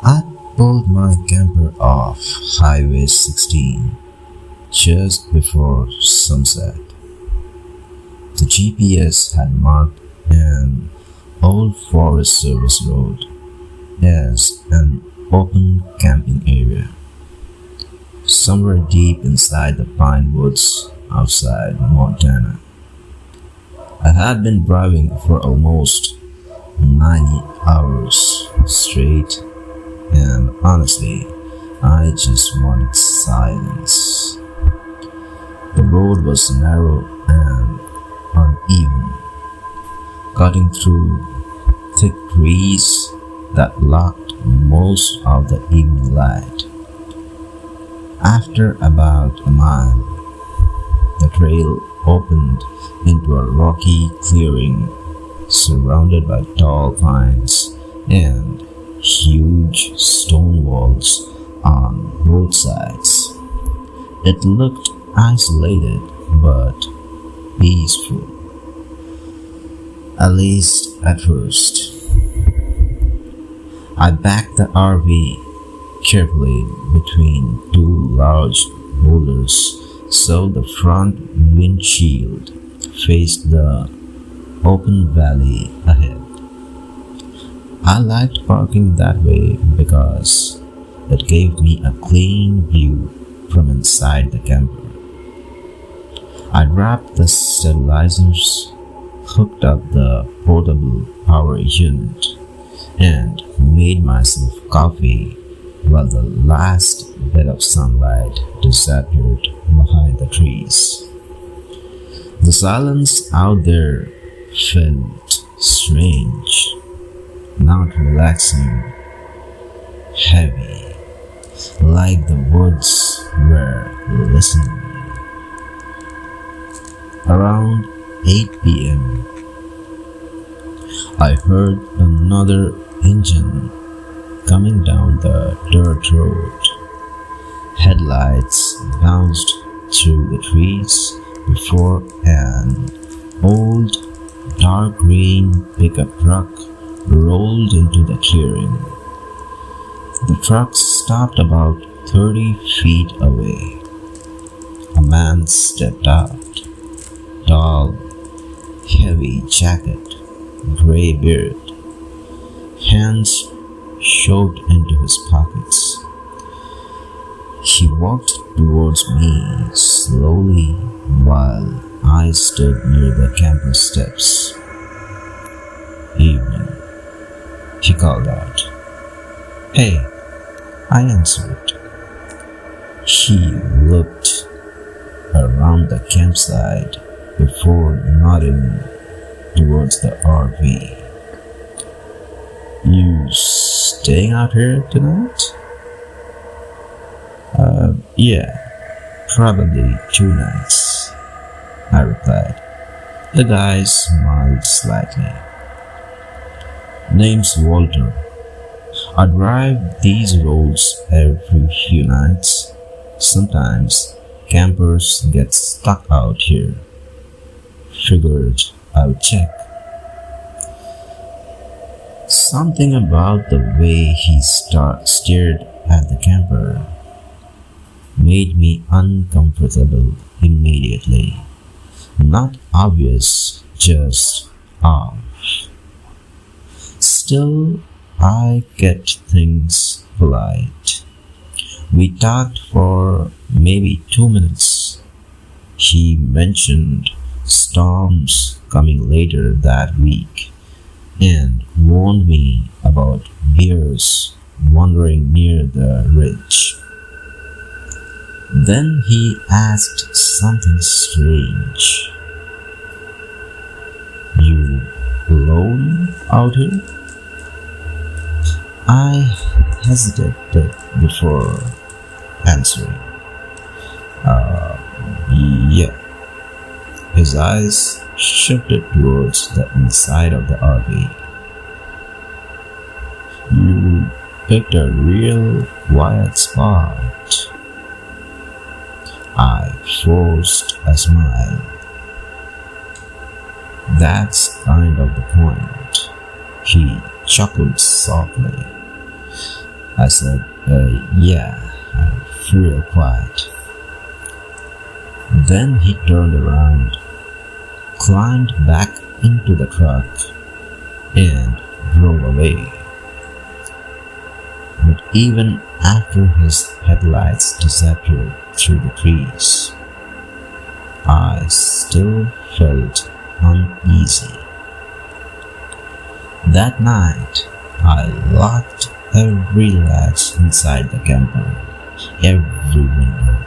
I pulled my camper off Highway 16 just before sunset. The GPS had marked an old Forest Service road as an open camping area, somewhere deep inside the pine woods outside Montana. I had been driving for almost 90 hours straight, and honestly, I just wanted silence. The road was narrow and uneven, cutting through thick trees that blocked most of the evening light. After about a mile, the trail opened into a rocky clearing surrounded by tall pines and huge stone walls on both sides. It looked isolated but peaceful, at least at first. I backed the RV carefully between two large boulders so the front windshield faced the open valley ahead. I liked parking that way because it gave me a clean view from inside the camper. I wrapped the stabilizers, hooked up the portable power unit, and made myself coffee while the last bit of sunlight disappeared behind the trees. The silence out there felt strange, not relaxing, heavy, like the woods were listening. Around 8 p.m., I heard another engine coming down the dirt road. Headlights bounced through the trees before an old dark green pickup truck rolled into the clearing. The truck stopped about 30 feet away. A man stepped out, tall, heavy jacket, gray beard, hands shoved into his pockets. He walked towards me slowly while I stood near the campus steps. "Evening," he called out. "Hey," I answered. He looked around the campsite before nodding towards the RV. "You staying out here tonight?" Yeah, probably 2 nights," I replied. The guy smiled slightly. "Name's Walter. I drive these roads every few nights. Sometimes campers get stuck out here. Figured I would check." Something about the way he stared at the camper made me uncomfortable immediately. Not obvious, just off. Still, I kept things polite. We talked for maybe 2 minutes. He mentioned storms coming later that week and warned me about bears wandering near the ridge. Then he asked something strange. "You alone out here?" I hesitated before answering. Yeah. His eyes shifted towards the inside of the RV. "You picked a real quiet spot." I forced a smile. "That's kind of the point." He chuckled softly. I said, yeah, real quiet. Then he turned around, climbed back into the truck, and drove away. But even after his headlights disappeared through the trees, I still felt uneasy. That night, I locked every latch inside the camper, every window,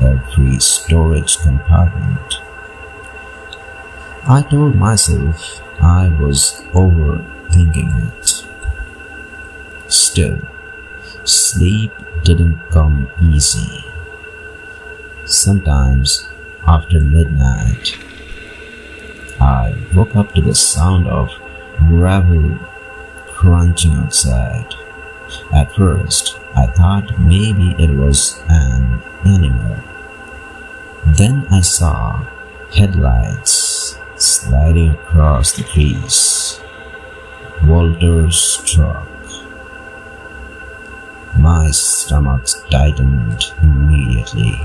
every storage compartment. I told myself I was overthinking it. Still, sleep didn't come easy. Sometimes after midnight, I woke up to the sound of gravel crunching outside. At first, I thought maybe it was an animal. Then I saw headlights sliding across the trees. Walter's truck. My stomach tightened immediately.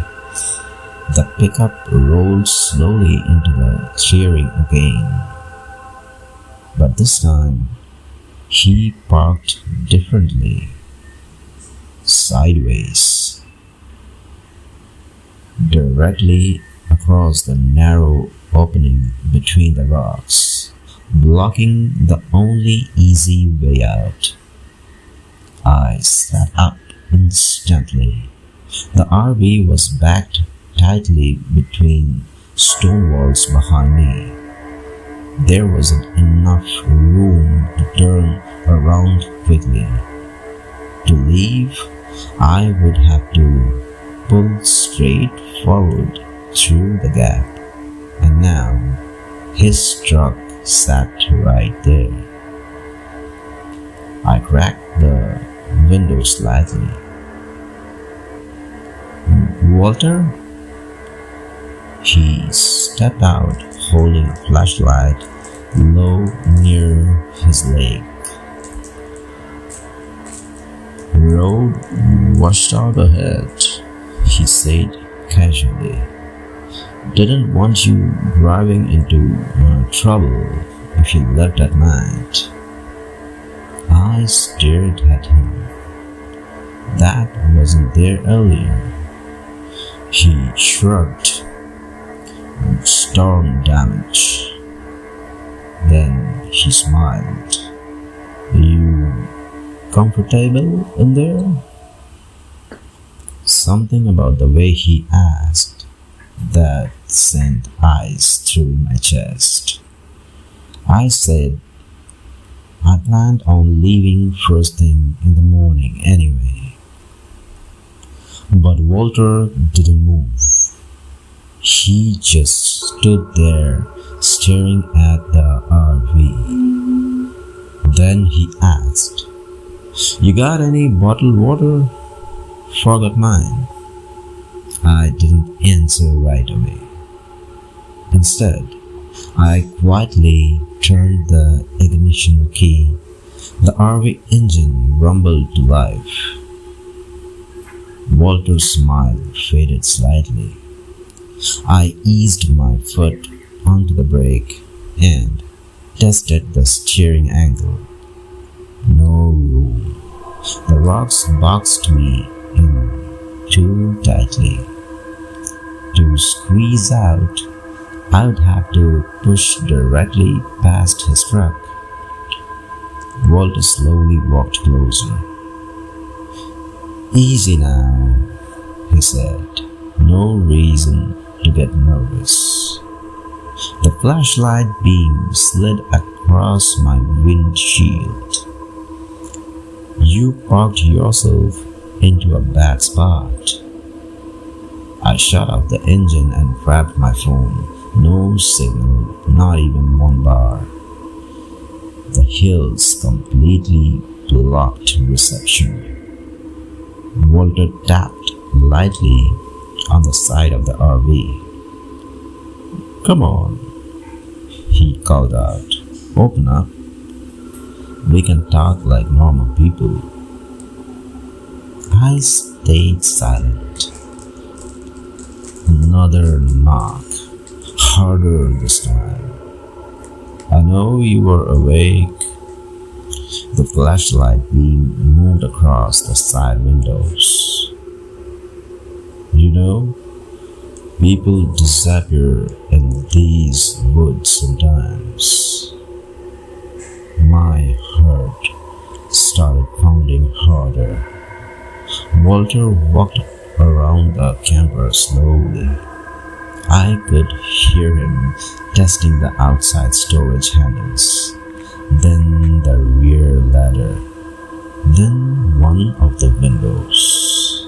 The pickup rolled slowly into the clearing again. But this time, he parked differently, sideways, directly across the narrow opening between the rocks, blocking the only easy way out. I sat up instantly. The RV was backed tightly between stone walls behind me. There wasn't enough room to turn around quickly. To leave, I would have to pull straight forward through the gap. And now, his truck sat right there. I cracked the window slightly. Walter? He stepped out holding a flashlight low near his leg. Road washed out ahead, he said casually. Didn't want you driving into trouble if you left at night. I stared at him. That wasn't there earlier. He shrugged. Storm damage. Then he smiled. You comfortable in there? Something about the way he asked that sent ice through my chest. I said, I planned on leaving first thing in the morning anyway. But Walter didn't move. He just stood there staring at the RV. Then he asked, You got any bottled water? Forgot mine. I didn't answer right away. Instead, I quietly turned the ignition key. The RV engine rumbled to life. Walter's smile faded slightly. I eased my foot onto the brake and tested the steering angle. No room. The rocks boxed me in too tightly. To squeeze out, I would have to push directly past his truck. Walter slowly walked closer. Easy now, he said. No reason to get nervous. The flashlight beam slid across my windshield. You parked yourself into a bad spot. I shut off the engine and grabbed my phone. No signal, not even one bar. The hills completely blocked reception. Walter tapped lightly on the side of the RV. Come on, he called out. Open up. We can talk like normal people. I stayed silent. Another knock, harder this time. I know you were awake. The flashlight beam moved across the side windows. You know, people disappear in these woods sometimes. My heart started pounding harder. Walter walked around the camper slowly. I could hear him testing the outside storage handles, then the rear ladder, then one of the windows.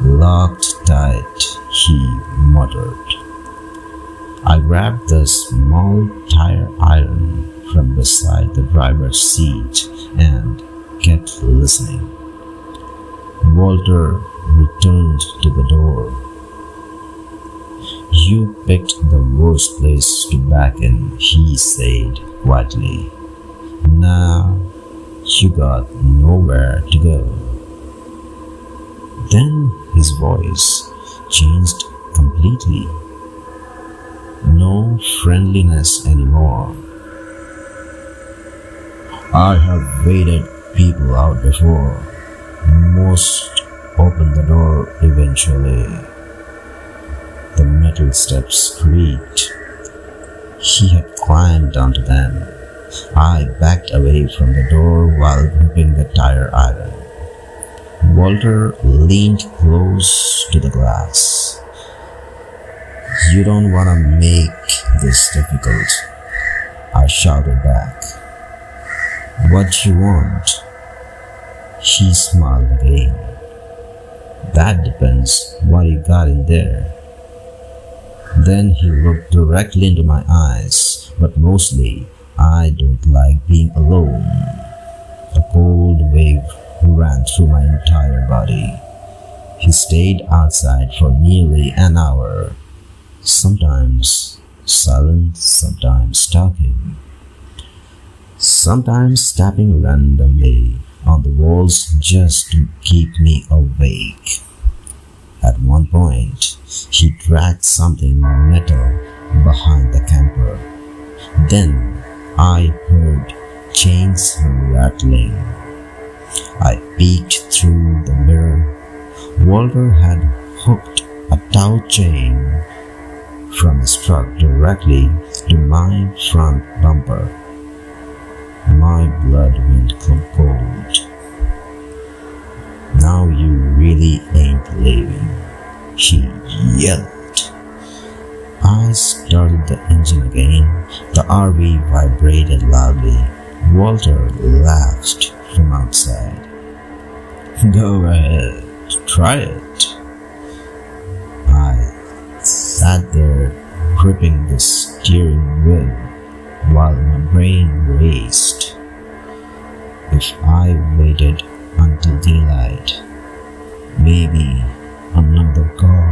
Locked tight, he muttered. I grabbed the small tire iron from beside the driver's seat and kept listening. Walter returned to the door. You picked the worst place to back in, he said quietly. Now you got nowhere to go. Then his voice changed completely. No friendliness anymore. I have waited people out before. Most opened the door eventually. The metal steps creaked. He had climbed onto them. I backed away from the door while gripping the tire iron. Walter leaned close to the glass. You don't want to make this difficult, I shouted back. What you want? He smiled again. That depends what you got in there. Then he looked directly into my eyes, but mostly, I don't like being alone. A cold wave ran through my entire body. He stayed outside for nearly an hour, sometimes silent, sometimes talking, sometimes tapping randomly on the walls just to keep me awake. At one point, he dragged something metal behind the camper. Then I heard chains rattling. I peeked through the mirror. Walter had hooked a tow chain from his truck directly to my front bumper. My blood went cold. Now you really ain't leaving, she yelled. I started the engine again. The RV vibrated loudly. Walter laughed from outside. Go ahead, try it. I sat there gripping the steering wheel while my brain raced. If I waited until daylight, maybe another car